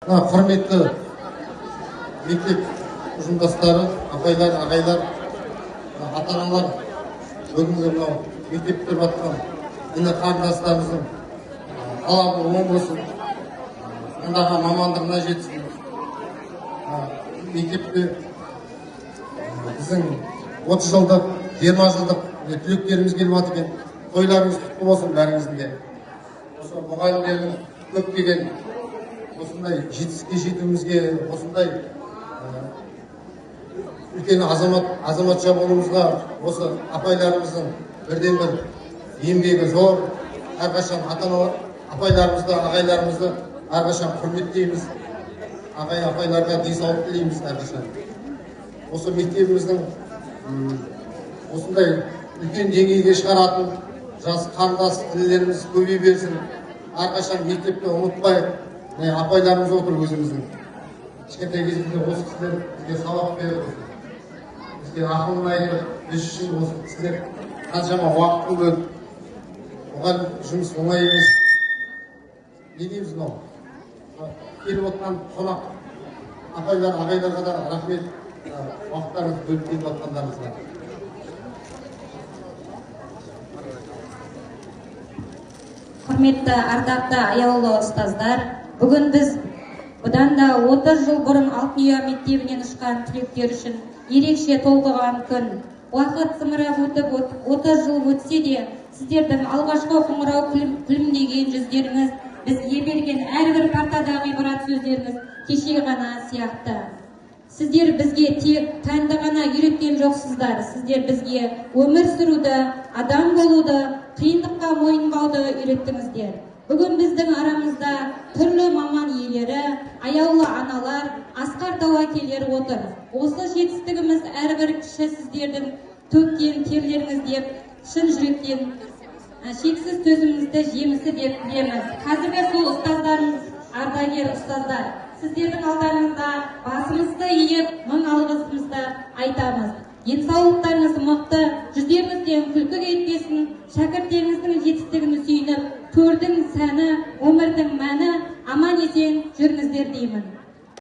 Құрметті мектеп ұжымдастары, апайлар, ағайлар, ата-аналар, бүгінгі мынау мектеп бітіріп жатқан іні қарындастарымыздың талабы оң болсын, таңдаған мамандығына жетсін. Мектепте біздің 30 жылдық, 20 жылдық түлектеріміз келіп жатыр екен. Тойларыңыз құтты болсын бәріңіздің де. Осы мұғалімдердің көптеген осындай жетістікке жетуімізге, осындай үлкен азаматша болуымызға осы апайларымыздың бірден бір еңбегі зор. Әрқашан ата-аналар апайларымызды, ағайларымызды әрқашан құрметтейміз. Ағай апайларға денсаулық тілейміз әрқашан. Осы мектебіміздің осындай үлкен деңгейге шығаратын жас қарындас інілеріміз көбейе берсін. Әрқашан мектепті ұмытпай, апайларымыз отыр өзіміздің. Кішкентай кезімізде осы кісілер бізге сабақ беріп, бізге ақылын айтып, біз үшін осы кісілер қаншама уақытын бөліп, оған жұмыс оңай емес. Не дейміз мынау? Келіп отқан қонақ апайлар, ағайларға да рахмет, уақыттарыңызды бөліп келіп отқандарыңызға. Құрметті ардақты аяулы ұстаздар, бүгін біз бұдан да 30 жыл бұрын Алтынұя мектебінен ұшқан түлектер үшін ерекше толқыған күн. Уақыт зымырап өтіп 30 жыл өтсе де, сіздердің алғашқы қоңырау күлімдеген жүздеріңіз, бізге берген әрбір партадағы ғибрат сөздеріңіз кеше ғана сияқты. Сіздер бізге тек пәнді ғана үйреткен жоқсыздар. Сіздер бізге өмір сүруді, адам болуды, қиындыққа мойынбауды үйреттіңіздер. Бүгін біздің арамызда түрлі маман иелері, аяулы аналар, асқар тауакелер отыр. Осы жетістігіміз әрбір кіші сіздердің төккен терлеріңіз деп, шын жүректен шексіз төзімізді жемісі деп білеміз. Қазіргі сол ұстаздарымыз, ардагер ұстаздар, сіздердің алдарыңызда басымызды иіп, мың алғысымызды айтамыз. Денсаулықтарыңыз мықты, жүздеріңізден күлкі кетпесін, шәкірттеріңіз